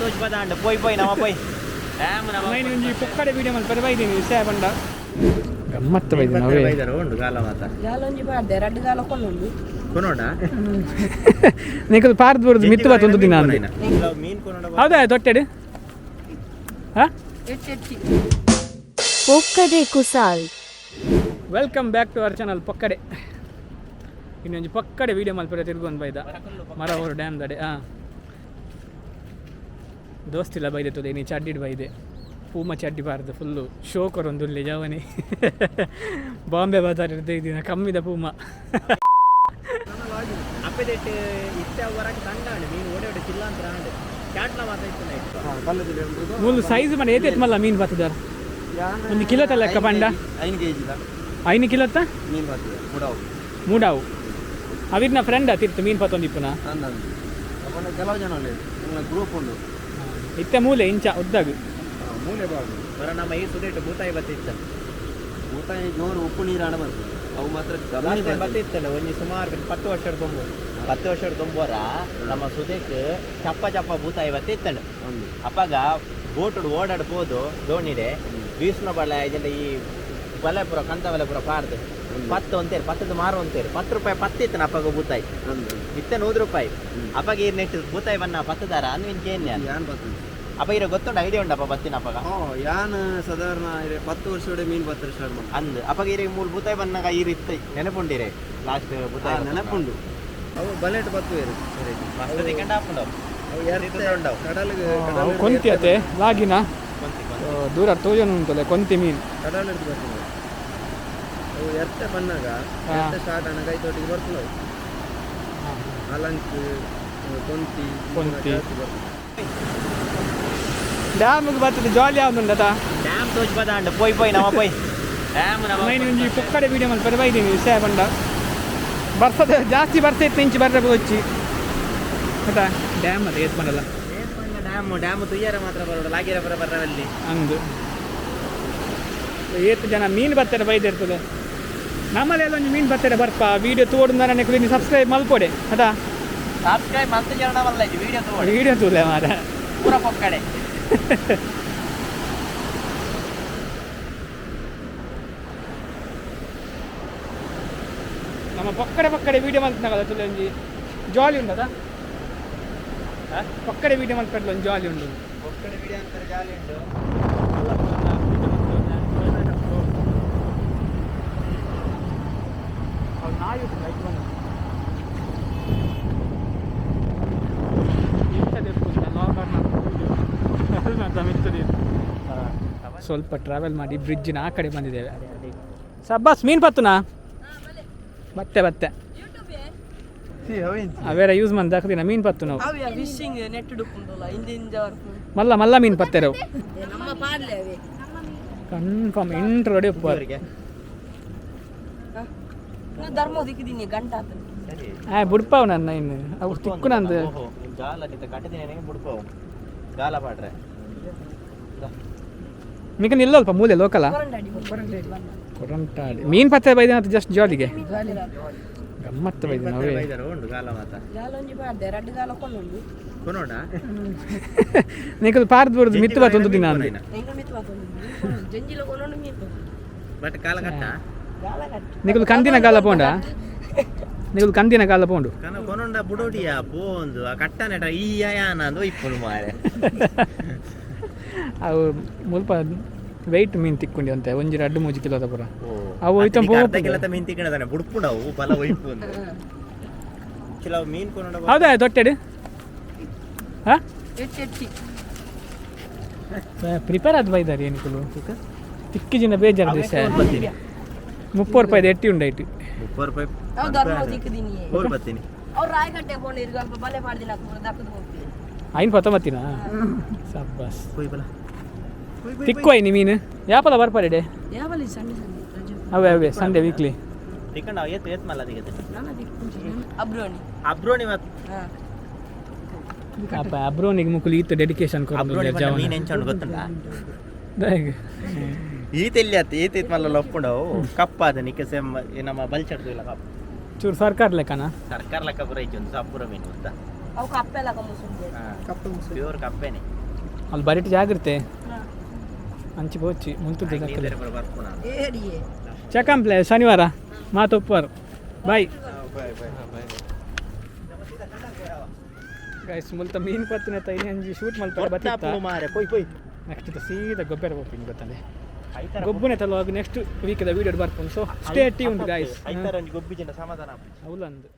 ತೋಚ್ಬದಾಂಡ ಪೋಯ್ ನವ ಪೋಯ್ ಡ್ಯಾಮ್ ನವ ಮೈನ್ ಒಂಜಿ ಪೊಕ್ಕಡೆ ವಿಡಿಯೋ ಮಲ್ಪರೆ ಬೈದೀನಿ ವಿಷಯ ಬಂಡ ಗಮ್ಮತ್ತು ಬೈದಿನ ಅವೇ ಬೈದಾರ ಉಂಡು ಗಾಲ ಮಾತ ಗಾಲ ಒಂಜಿ ಪಾಡ್ದೆ ರಡ್ಡು ಗಾಲ ಕೊಂಡುಂಡು ಕೊನೋಡ ನೀಕದು ಪಾರ್ದು ಬರುದು ಮಿತ್ತು ಬತ್ತೊಂದು ದಿನ ಅಂದೆ ಮೀನ್ ಕೊನೋಡ ಹೌದಾ ತೊಟ್ಟೆಡು ಹಾ ಎಟ್ಟಿ ಪೊಕ್ಕಡೆ ಕುಸಾಲ್ welcome back to our channel ಪೊಕ್ಕಡೆ ಇನ್ನೊಂದು ಪಕ್ಕಡೆ ವಿಡಿಯೋ ಮಲ್ಪರೆ ತಿರ್ಗೊಂಡು ಬೈದ ಮರ ಅವರು ಡ್ಯಾಮ್ ದಡೆ ಹಾಂ ದೋಸ್ತಿಲ್ಲ ಬೈದೆ ತೋದೆ ನೀ ಚಡ್ಡಿಡ್ ಬೈದೆ ಪೂಮ ಚಡ್ಡಿ ಬಾರ್ದು ಫುಲ್ಲು ಶೋ ಕೊರೊಂದುಲ್ಲೆ ಜವನಿ ಬಾಂಬೆ ಬಾಜಾರ್ ಇರ್ದೆ ಇದೀನ ಕಮ್ಮಿದ ಪೂಮ ಅಪ್ಪದೆಟ್ಟು ಇತ್ತೆ ವರಕ್ಕೆ ದಂಡಾಂಡು ಮೀನು ಓಡೆ ಓಡೆ ಚಿಲ್ಲ ಅಂತ ರಾಂಡು ಕ್ಯಾಟ್ಲ ಮಾತ ಇತ್ತು ಮೂಲು ಸೈಜ್ ಮಾಡಿ ಏತೈತ್ ಮಲ್ಲ ಮೀನು ಬತ್ತದಾರ ಒಂದು ಕಿಲೋ ಲೆಕ್ಕ ಪಂಡ 5 kg 5 ಕಿಲೋತ್ತ ಮೀನು ಬರ್ತದೆ ಮೂಡಾವು ಅವಿರ್ನ ಫ್ರೆಂಡ್ ತಿರ್ತು ಮೀನು ಪತ್ತೊಂದಿಪ್ಪುನ ಕೆಲವು ಜನ ಗ್ರೂಪ್ ಉಂಡು ಇತ್ತೆ ಮೂಲೆ ಇಂಚ ಉದ್ದಾಗು ಮೂಲೆ ಬಾಗು ಬರ ನಮ್ಮ ಈ ಸುದೇಟು ಭೂತಾಯಿ ಬತ್ತಿತ್ತ ಭೂತಾಯಿ ಜೋರು ಉಪ್ಪು ನೀರು ಆಡ ಬರ್ತದೆ ಅವು ಮಾತ್ರ ಬತ್ತಿತ್ತಲ್ಲ ಒಂಜಿ ಸುಮಾರು 10 ವರ್ಷದ ತುಂಬು 10 ವರ್ಷದ ತುಂಬರ ನಮ್ಮ ಸುದೇಕ್ ಚಪ್ಪ ಭೂತಾಯಿ ಬತ್ತಿತ್ತಂಡು ಅಪ್ಪಾಗ ಬೋಟುಡು ಓಡಾಡ್ಬೋದು ದೋಣಿಡೆ ಬೀಸ್ನ ಬಳ್ಳ ಇದೆಲ್ಲ ಈ ಬಲೆಪುರ ಕಂತವಲೆಪುರ ಪಾರ್ದು 10 ಅಂತೇಳಿ 10 ಮಾರು ಅಂತೇಳಿ 10 ರೂಪಾಯಿ ಪತ್ತಿತ್ತು ಅಪ್ಪಾಗ ಭೂತಾಯಿ ಇತ್ತ 100 ರೂಪಾಯಿ ಅಪ್ಪಾಗ ಈ ನೆಟ್ ಭೂತಾಯಿ ಬನ್ನ ಪತ್ತದಾರ ಅನ್ವಿನ್ ಅಪ್ಪ ಇರೋ ಗೊತ್ತುಂಡು ಐಡಿಯಾ ಉಂಡಪ್ಪ ಬತ್ತಿನ ಅಪ್ಪಾಗ ಯಾನ್ ಸಾಧಾರಣ 10 ವರ್ಷ ಮೀನು ಬತ್ತರ ಸ್ಟಾರ್ಟ್ ಮಾಡಿ ಅಂದ್ ಅಪ್ಪಾಗ ಇರ ಮೂರು ಭೂತಾಯಿ ಬನ್ನಾಗ ಈ ರೀತಿ ನೆನಪುಂಡಿರೆ ಲಾಸ್ಟ್ ಭೂತಾಯಿ ನೆನಪುಂಡು ಅವು ಬಲೆಟ್ ಬತ್ತುವೇರು ಮಸ್ತ್ ತಿಕ್ಕಂಡ ಹಾಕೊಂಡು ಅವು ಎರಡು ಕಡಲಿಗೆ ಕೊಂತಿ ಅತ್ತೆ ಲಾಗಿನ ದೂರ ತೋಜನ ಉಂಟಲ್ಲ ಕೊಂತಿ ಮೀನು ಕಡಲ್ ಹಿಡಿದು ಬರ್ತದೆ ಅವು ಎರ್ತೆ ಬಂದಾಗ ಎರ್ತೆ ಸ್ಟಾರ್ಟ್ ಆಗ ಕೈ ತೋಟಿಗೆ ಬರ್ತದೆ ಅಲಂಚು ಕೊಂತಿ ಡ್ಯಾಮ್ಗೆ ಬರ್ತದೆ ಜಾಲಿ ಯಾವ್ದು ಉಂಟತ ಡ್ಯಾಮ್ ತೋಚ್ಬದಾಂಡ ಪೋಯ್ ನವ ಪೋಯ್ ಡ್ಯಾಮ್ ನವ ಮೈನ್ ಒಂಜಿ ಪೊಕ್ಕಡೆ ವಿಡಿಯೋ ಮಲ್ಪರೆ ಬೈದೀನಿ ವಿಷಯ ಬಂಡ ಬರ್ಸದ ಜಾಸ್ತಿ ಬರ್ತಾ ಇತ್ತು ಇಂಚು ಬರ್ರೆ ಹೋಚ್ಚಿ ಆಯ್ತಾ ಡ್ಯಾಮ್ ಅದು ಏತ್ ಮಾಡಲ್ಲ ಡ್ಯಾಮ್ ತುಯ್ಯಾರ ಮಾತ್ರ ಬರೋಡ ಲಾಗಿರ ಬರವಲ್ಲಿ ಅಂದು ಏತ್ ಜನ ಮೀನು ಬರ್ತಾರೆ ಬೈದಿರ್ತದೆ ನಮ್ಮಲ್ಲೆಲ್ಲ ಒಂದು ಮೀನು ಬರ್ತಾರೆ ಬರ್ಪ ವಿಡಿಯೋ ತೋಡು ನನಗೆ ನೀವು ಸಬ್ಸ್ಕ್ರೈಬ್ ಮಲ್ಕೊಡೆ ಆಯ್ತಾ ಸಬ್ಸ್ಕ್ರೈಬ್ ಮತ್ತೆ ಜನ ಬರಲ್ಲ ವಿಡಿಯೋ ತಗೊಂಡು ವಿಡಿಯೋ ತೂಲೆ ಮಾರ ಪೂರ ಪೊಕ್ಕಡೆ ನಮ್ಮ ಪಕ್ಕಡೆ ವಿಡಿಯೋ ಮಲ್ಪನಾಗಲ್ಲ ತುಲೆ ಒಂಜಿ ಜಾಲಿ ಉಂಟದ ಪಕ್ಕಡೆ ವಿಡಿಯೋ ಮಲ್ಪಡ್ಲ ಒಂದು ಜಾಲಿ ಉಂಟು ಪೊಕ್ಕಡೆ ವಿಡಿಯೋ ಅಂತಾರೆ ಜಾಲಿ ಉಂಟು ನಾಯಿ ಸ್ವಲ್ಪ ಟ್ರಾವೆಲ್ ಮಾಡಿ ಬ್ರಿಡ್ಜಿನ ಆ ಕಡೆ ಬಂದಿದ್ದೇವೆ ಸಬ್ಬಾಸ್ ಮೀನು ಪತ್ತುನಾ ಬತ್ತೆ ಅವೇರ ಯೂಸ್ ಮಾಡಿ ಹಾಕ್ತೀನ ಮೀನು ಪತ್ತು ನಾವು ಫಿಶಿಂಗ್ ನೆಟ್ ಡುಪ್ಪುಂಟಲ್ಲ ಇಂದ ಮಲ್ಲ ಮೀನು ಪತ್ತೆರವು ನಮ್ಮ ಪಾಡ್ಲೆ ಅವೆ ಕನ್ಫರ್ಮ್ ಎಂಟ್ರು ರೆಡಿ ಒಪ್ಪುವರಿಗೆ ಧರ್ಮ ದಿಕ್ಕಿದೀನಿ ಗಂಟ ಬುಡ್ಪಾವು ನನ್ನ ಇನ್ನು ಅವು ತಿಕ್ಕು ನಂದು ಗಾಲ ನಿಂತ ಕಟ್ಟಿದ್ದೀನಿ ಬಿಡ್ಪಾವು ಗಾಲ ಪಾಡ್ರೆ ಮಿಕ ನಿಲ್ಲಲ್ಪ ಮೂಲೆ ಲೋಕಲ ಕೊರಂಟಾಡಿ ಮೀನು ಪತ್ತೆ ಬೈದಿನ ಅಂತ ಜಸ್ಟ್ ಜಾಲಿಗೆ ಗಮ್ಮತ್ತು ಬೈದಿನ ಅವೇ ಬೈದಾರ ಉಂಡು ಗಾಲ ಮಾತ ಗಾಲ ಒಂಜಿ ಪಾಡ್ದೆ ರಡ್ಡು ಗಾಲ ಕೊಂಡುಂಡು ಕೊನೋಡ ನೀಕದು ಪಾರ್ದು ಬರುದು ಮಿತ್ತು ಬತ್ತೊಂದು ದಿನ ಅಂದೆ ಹೆಂಗ ಮಿತ್ತು ಬಾತೊಂದು ಜಂಜಿಲ ಕೊಂಡುಂಡು ಮೀನು ಬಟ್ ಕಾಲ ಕಟ್ಟ ಗಾಲ ಕಟ್ಟಿ ನೀಕದು ಕಂದಿನ ಗಾಲ ಪೋಂಡ ನೀಕದು ಕಂದಿನ ಗಾಲ ಪೋಂಡು ಕೊನೊಂಡ ಬುಡೋಡಿಯಾ ಪೋಂದು ಆ ಕಟ್ಟ ನೆಟ ಈ ಯಾನ ಅಂದು ಇಪ್ಪುಡು ಮಾರೆ ಅವು ಮುಲ್ಪ ವೆಯ್ಟ್ ಮೀನು ತಿಕ್ಕೊಂಡಿ ಅಂತೆ ಒಂಜಿ 2-3 ಕಿಲೋದ ಪುರ ಅವು ಹೋಯ್ತು ಕೆಲಸ ಮೀನ್ ತಿಕ್ಕಣದಾನೆ ಬುಡ್ಪುಡವು ಬಲ ಒಯ್ಪು ಅಂತ ಕೆಲವು ಮೀನ್ ಕೊನೊಂಡ ಹೌದಾ ತೊಟ್ಟೆಡು ಹಾಂ ಎಟ್ಟಿ ಪ್ರಿಪೇರ್ ಆದ್ ಬೈದಾರಿ ಏನಿಕಲು ತಿಕ್ಕಿ ಜಿನ ಬೇಜಾರು ದೇಶ 30 ರೂಪಾಯಿದ ಎಟ್ಟಿ ಉಂಡಾಯ್ತು 30 ರೂಪಾಯಿ ಅವ್ ಧರ್ಮ ದಿಕ್ಕಿದೀನಿ ಹೋಗಿ ಬರ್ತೀನಿ ಅವ್ರು ರಾಯಗಟ್ಟೆ ಕೊಂಡು ಇರ್ಗ ಬಲೆ ಮಾಡ್ದಿನ ದಕ್ಕದು ಹೋಗ್ತೀನಿ ಐನ್ ಪತ್ತೊಂಬತ್ತಿನ ಸಬ್ಬಾಸ್ ಹೋಯ್ ಬಲ ತಿಕ್ಕು ಐನಿ ಮೀನು ಯಾಪಲ ಬರ್ಪಾರಿಡೆ ಯಾವಲ್ಲಿ ಸಂಡೆ ಅವೇ ಸಂಡೇ ವೀಕ್ಲಿ ತಿಕ್ಕಂಡ ಏತ್ ಮಲ್ಲ ದಿಗತ್ತೆ ನನ್ನ ದಿಕ್ಕು ಅಬ್ರೋನಿ ಮತ್ ಅಪ್ಪ ಅಬ್ರೋನಿಗೆ ಮುಕ್ಕುಲು ಈತ ಡೆಡಿಕೇಶನ್ ಅಬ್ರೋನಿ ಬಣ್ಣ ಮೀನ್ ಎಂಚಂಡು ಗೊತ್ತುಂಡ ಈತ ಎಲ್ಲಿ ಆತ ಈತ ಮಲ್ಲ ಒಪ್ಕೊಂಡವು ಕಪ್ಪ ಅದ ನಿಕ್ಕೆ ಸೇಮ್ ನಮ್ಮ ಬಲ್ಚಡ್ದು ಇಲ್ಲ ಕಪ್ಪ ಚೂರು ಸರ್ಕಾರ ಲೆಕ್ಕನ ಸರ್ಕಾರ ಲೆಕ್ಕ ಪೂರ ಐತಿ ಒಂದು ಸಾಪುರ ಮೀನು ಅಂತ ಅವು ಕಪ್ಪೆಲ್ಲ ಕಮ್ಮುಸುಂಡೆ ಕಪ್ಪು ಮುಸು ಪ್ಯೂರ್ ಕಪ್ಪೆನೆ ಅಲ್ಲಿ ಬರಿಟ್ ಜಾಗ್ರತೆ ಅಂಚಿ ಬೋಚಿ ಮುಂತುದ್ದೆ ದಕ್ಕಲೆ ಬರ್ಪುಣ ಏಡಿಯೇ ಚಕಂಪ್ಲೆ ಶನಿವಾರ ಮಾತೊಪ್ಪರ್ ಬಾಯ್ ಗೈಸ್ ಮುಲ್ತ ಮೀನು ಪತ್ತಿನ ತೈಲಿ ಅಂಜಿ ಶೂಟ್ ಮಲ್ಪರೆ ಬತ್ತಿತ್ತ ಮಾರೆ ಪೊಯ್ ಪೊಯ್ ನೆಕ್ಸ್ಟ್ ಸೀದಾ ಗೊಬ್ಬರ ಹೋಗ್ತೀನಿ ಗೊತ್ತಂದೆ ಗೊಬ್ಬನೇ ತಲುವಾಗ ನೆಕ್ಸ್ಟ್ ವೀಕದ ವೀಡಿಯೋ ಬರ್ಕೊಂಡು ಸೊ ಸ್ಟೇ ಟ್ಯೂನ್ಡ್ ಗೈಸ್ ಐತಾರಂಜಿ ಗೊಬ್ಬಿಜಿನ ಸಮಾಧಾನ ಅವಲಂದು